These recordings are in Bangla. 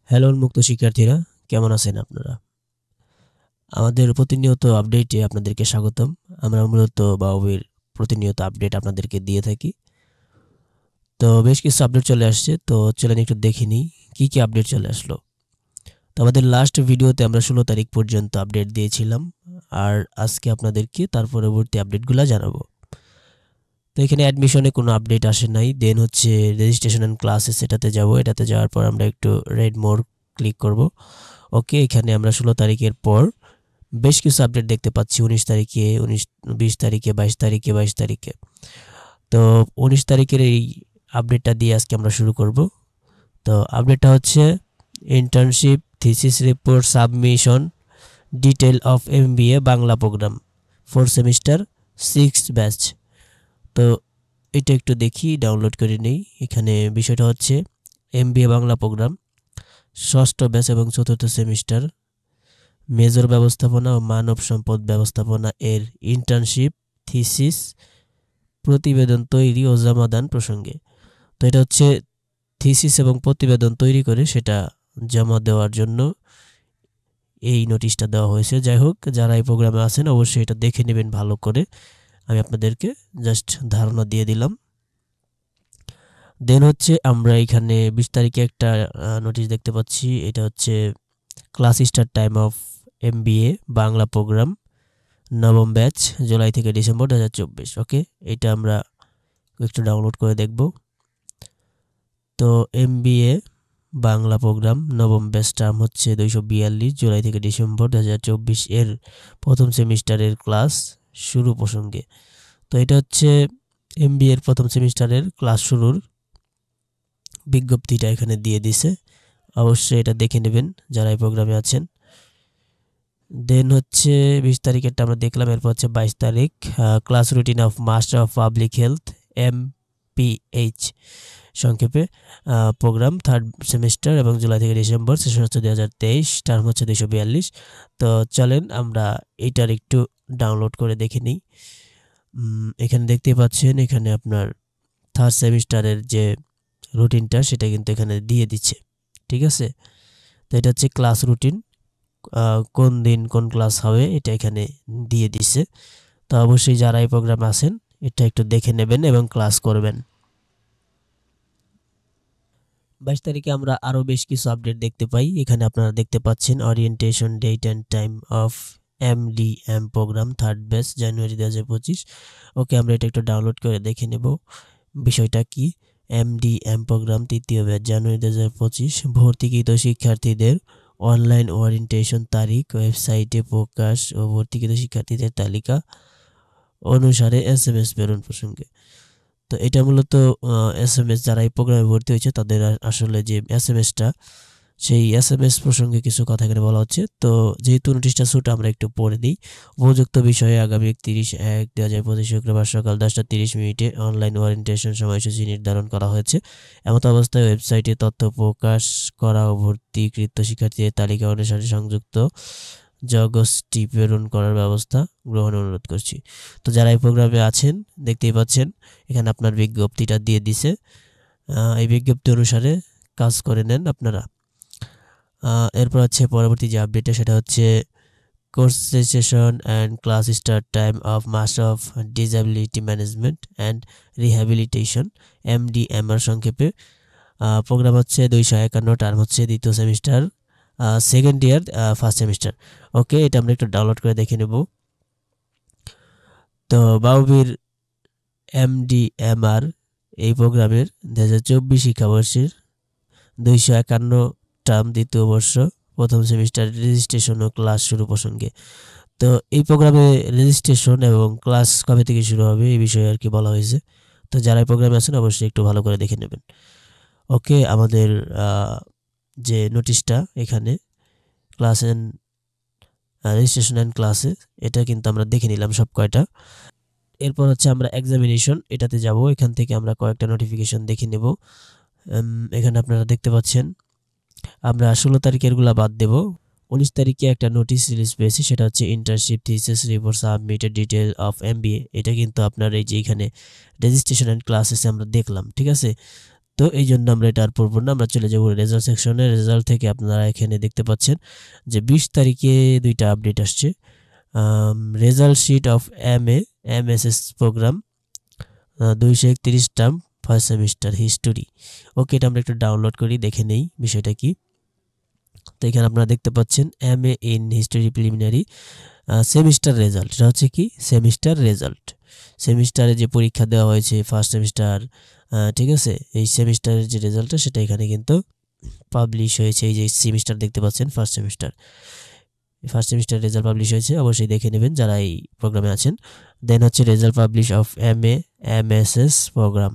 হ্যালো উন্মুক্ত শিক্ষার্থীরা, কেমন আছেন আপনারা? আমাদের প্রতিনিয়ত আপডেটে আপনাদেরকে স্বাগতম। আমরা মূলত বাউবির প্রতিনিয়ত আপডেট আপনাদেরকে দিয়ে থাকি। তো বেশ কিছু আপডেট চলে আসছে, তো চলেন একটু দেখে নিই কী কী আপডেট চলে আসলো। তো আমাদের লাস্ট ভিডিওতে আমরা 16 তারিখ পর্যন্ত আপডেট দিয়েছিলাম, আর আজকে আপনাদেরকে তার পরবর্তী আপডেটগুলো জানাবো। তো এখানে অ্যাডমিশনে কোনো আপডেট আসে নাই। দেন হচ্ছে রেজিস্ট্রেশন অ্যান্ড ক্লাসেস, এটাতে যাব। এটাতে যাওয়ার পর আমরা একটু রেড মোর ক্লিক করব। ওকে, এখানে আমরা 16 তারিখের পর বেশ কিছু আপডেট দেখতে পাচ্ছি। 19 তারিখে, 20 তারিখে, 22 তারিখে। তো 19 তারিখের এই আপডেটটা দিয়ে আজকে আমরা শুরু করব। তো আপডেটটা হচ্ছে internship thesis report submission detail of MBA Bangla programme 4 semester 6 batch. তো এটা একটু দেখি, ডাউনলোড করে নেই। এখানে বিষয়টা হচ্ছে MBA বাংলা প্রোগ্রাম 6ষ্ঠ ব্যাচ এবং 4র্থ সেমিস্টার, মেজর ব্যবস্থাপনা ও মানব সম্পদ ব্যবস্থাপনা এর ইন্টার্নশিপ থিসিস প্রতিবেদন তৈরি ও জমাদান প্রসঙ্গে। তো এটা হচ্ছে থিসিস এবং প্রতিবেদন তৈরি করে সেটা জমা দেওয়ার জন্য এই নোটিশটা দেওয়া হয়েছে। যাই হোক, যারা এই প্রোগ্রামে আছেন অবশ্যই এটা দেখে নেবেন ভালো করে। আমি আপনাদেরকে জাস্ট ধারণা দিয়ে দিলাম। দেন হচ্ছে আমরা এখানে 20 তারিখে একটা নোটিশ দেখতে পাচ্ছি। এটা হচ্ছে class start time of MBA Bangla programme নবম ব্যাচ জুলাই থেকে ডিসেম্বর 2024। ওকে, এটা আমরা একটু ডাউনলোড করে দেখব। তো MBA বাংলা প্রোগ্রাম নবম ব্যাচ টার্ম হচ্ছে 242 জুলাই থেকে ডিসেম্বর 2024 এর প্রথম সেমিস্টারের ক্লাস শুরু প্রসঙ্গে। তো এটা হচ্ছে MBA এর প্রথম সেমিস্টারের ক্লাস শুরুর বিজ্ঞপ্তিটা এখানে দিয়ে দিছে। অবশ্যই এটা দেখে নেবেন যারা এই প্রোগ্রামে আছেন। দেন হচ্ছে 20 তারিখেরটা আমরা দেখলাম। এরপর হচ্ছে 22 তারিখ class routine of master of public health MPH সংক্ষেপে প্রোগ্রাম 3rd সেমিস্টার এবং জুলাই থেকে ডিসেম্বর, সেশন হচ্ছে 2023, টার্ম হচ্ছে 242। তো চলেন আমরা এইটার একটু ডাউনলোড করে দেখে নিই। এখানে দেখতে পাচ্ছেন, এখানে আপনার 3rd সেমিস্টারের যে রুটিনটা সেটা কিন্তু এখানে দিয়ে দিচ্ছে। ঠিক আছে, তো এটা হচ্ছে ক্লাস রুটিন, কোন দিন কোন ক্লাস হবে এটা এখানে দিয়ে দিছে। তো অবশ্যই যারা এই প্রোগ্রামে আছেন এটা একটু দেখে নেবেন এবং ক্লাস করবেন। 22 তারিখে আমরা আরও বেশ কিছু আপডেট দেখতে পাই। এখানে আপনারা দেখতে পাচ্ছেন orientation date and time of MDM program 3rd batch January 2025। Okay, আমরা এটা একটু ডাউনলোড করে দেখে নেব বিষয়টা কি। MDM প্রোগ্রাম 3য় ব্যাচ জানুয়ারি 2025, ভর্তিকৃত শিক্ষার্থীদের অনলাইন ওরিয়েন্টেশন তারিখ ওয়েবসাইটে প্রকাশ ও ভর্তিকৃত শিক্ষার্থীদের তালিকা অনুসারে SMS প্রেরণ প্রসঙ্গে। তো এটা মূলত SMS যারা এই প্রোগ্রামে ভর্তি হয়েছে তাদের আসলে যে SMS-টা, সেই SMS প্রসঙ্গে কিছু কথা এখানে বলা হচ্ছে। তো যেহেতু নোটিশটা ছোট, আমরা একটু পড়ে দিই। উপযুক্ত বিষয়ে আগামী 31/1/2025 শুক্রবার সকাল 10:30 অনলাইন ওরিয়েন্টেশন সময়সূচি নির্ধারণ করা হয়েছে। এমত অবস্থায় ওয়েবসাইটে তথ্য প্রকাশ করা ও ভর্তিকৃত শিক্ষার্থীদের তালিকা অনুসারে সংযুক্ত জগসটি প্রেরণ করার ব্যবস্থা গ্রহণের অনুরোধ করছি। তো যারা এই প্রোগ্রামে আছেন দেখতেই পাচ্ছেন এখানে আপনার বিজ্ঞপ্তিটা দিয়ে দিছে। এই বিজ্ঞপ্তি অনুসারে কাজ করে নেন আপনারা। এরপর হচ্ছে পরবর্তী যে আপডেটটা, সেটা হচ্ছে course registration and class start time of master of disability management and rehabilitation MDMR সংক্ষেপে। প্রোগ্রাম হচ্ছে 251, টার্ম হচ্ছে 2য় সেমিস্টার, 2nd ইয়ার 1st সেমিস্টার। ওকে, এটা আমরা একটু ডাউনলোড করে দেখে নেব। তো বাউবির MDMR এই প্রোগ্রামের 2024 শিক্ষাবর্ষের 251 টার্ম 2য় বর্ষ প্রথম সেমিস্টার রেজিস্ট্রেশন ও ক্লাস শুরু প্রসঙ্গে। তো এই প্রোগ্রামে রেজিস্ট্রেশন এবং ক্লাস কবে থেকে শুরু হবে এই বিষয়ে আর কি বলা হয়েছে। তো যারা এই প্রোগ্রামে আছেন অবশ্যই একটু ভালো করে দেখে নেবেন। ওকে, আমাদের যে নোটিশটা এখানে ক্লাস অ্যান্ড রেজিস্ট্রেশন অ্যান্ড ক্লাসে, এটা কিন্তু আমরা দেখে নিলাম সব কয়টা। এরপর হচ্ছে আমরা এক্সামিনেশন, এটাতে যাব। এখান থেকে আমরা কয়েকটা নোটিফিকেশন দেখে নেব। এখানে আপনারা দেখতে পাচ্ছেন আমরা 16 তারিখেরগুলো বাদ দেব। 19 তারিখে একটা নোটিশ রিলিজ পেয়েছি, সেটা হচ্ছে internship thesis report submitted detail of MBA। এটা কিন্তু আপনার এই যে এখানে রেজিস্ট্রেশন অ্যান্ড ক্লাসেস আমরা দেখলাম। ঠিক আছে, তো এই জন্য আমরা এটা আর পড়বো না, আমরা চলে যাবো রেজাল্ট সেকশনে। রেজাল্ট থেকে আপনারা এখানে দেখতে পাচ্ছেন যে 20 তারিখে দুইটা আপডেট আসছে। Result sheet of MSS program 231 term first semester history. Okay, এটা আমরা একটু ডাউনলোড করি, দেখে নেই বিষয়টা কি। তো এখানে আপনারা দেখতে পাচ্ছেন MA in history preliminary semester result. এটা হচ্ছে কি সেমিস্টার রেজাল্ট, সেমিস্টারে যে পরীক্ষা দেওয়া হয়েছে ফার্স্ট সেমিস্টার, ঠিক আছে, এই সেমিস্টারের যে রেজাল্টটা সেটা এখানে কিন্তু পাবলিশ হয়েছে। এই যে সেমিস্টার দেখতে পাচ্ছেন first first semester result publish হয়েছে, অবশ্যই দেখে নেবেন যারা এই প্রোগ্রামে আছেন। দেন হচ্ছে result publish of MA MSS programme,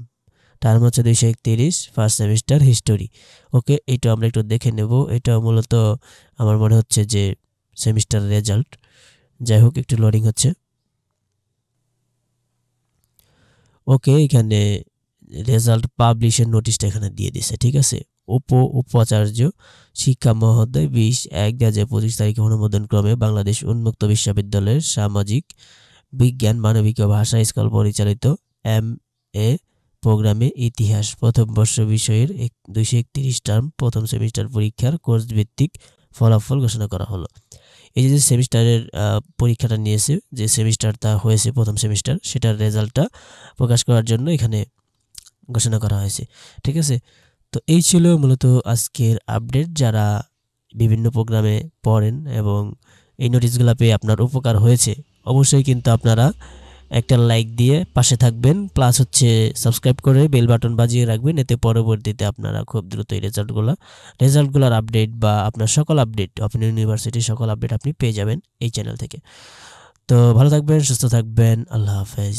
term হচ্ছে 231 ফার্স্ট সেমিস্টার হিস্টোরি। ওকে, এটা আমরা একটু দেখে নেব। এটা মূলত আমার মনে হচ্ছে যে সেমিস্টার রেজাল্ট। যাই হোক, একটু লোডিং হচ্ছে। ওকে, এখানে রেজাল্ট পাবলিশের নোটিশটা এখানে দিয়ে দিছে, ঠিক আছে। উপাচার্য শিক্ষা মহোদয় 20/1/2025 তারিখে অনুমোদন ক্রমে বাংলাদেশ উন্মুক্ত বিশ্ববিদ্যালয়ের সামাজিক বিজ্ঞান মানবিক ও ভাষা স্কুল পরিচালিত MA প্রোগ্রামে ইতিহাস প্রথম বর্ষ বিষয়ের 231 টার্ম প্রথম সেমিস্টার পরীক্ষার কোর্স ভিত্তিক ফলাফল ঘোষণা করা হলো। এই যে সেমিস্টারের পরীক্ষাটা নিয়েছে, যে সেমিস্টারটা হয়েছে প্রথম সেমিস্টার, সেটার রেজাল্টটা প্রকাশ করার জন্য এখানে ঘোষণা করা হয়েছে, ঠিক আছে। তো এই ছিল মূলত আজকের আপডেট। যারা বিভিন্ন প্রোগ্রামে পড়েন এবং এই নোটিশগুলো পেয়ে আপনার উপকার হয়েছে, অবশ্যই কিন্তু আপনারা একটা লাইক দিয়ে পাশে থাকবেন, প্লাস হচ্ছে সাবস্ক্রাইব করে বেল বাটন বাজিয়ে রাখবেন। এতে পরবর্তীতে আপনারা খুব দ্রুত এই রেজাল্টগুলোর আপডেট বা আপনার সকল আপডেট, ওপেন ইউনিভার্সিটির সকল আপডেট আপনি পেয়ে যাবেন এই চ্যানেল থেকে। তো ভালো থাকবেন, সুস্থ থাকবেন, আল্লাহ হাফেজ।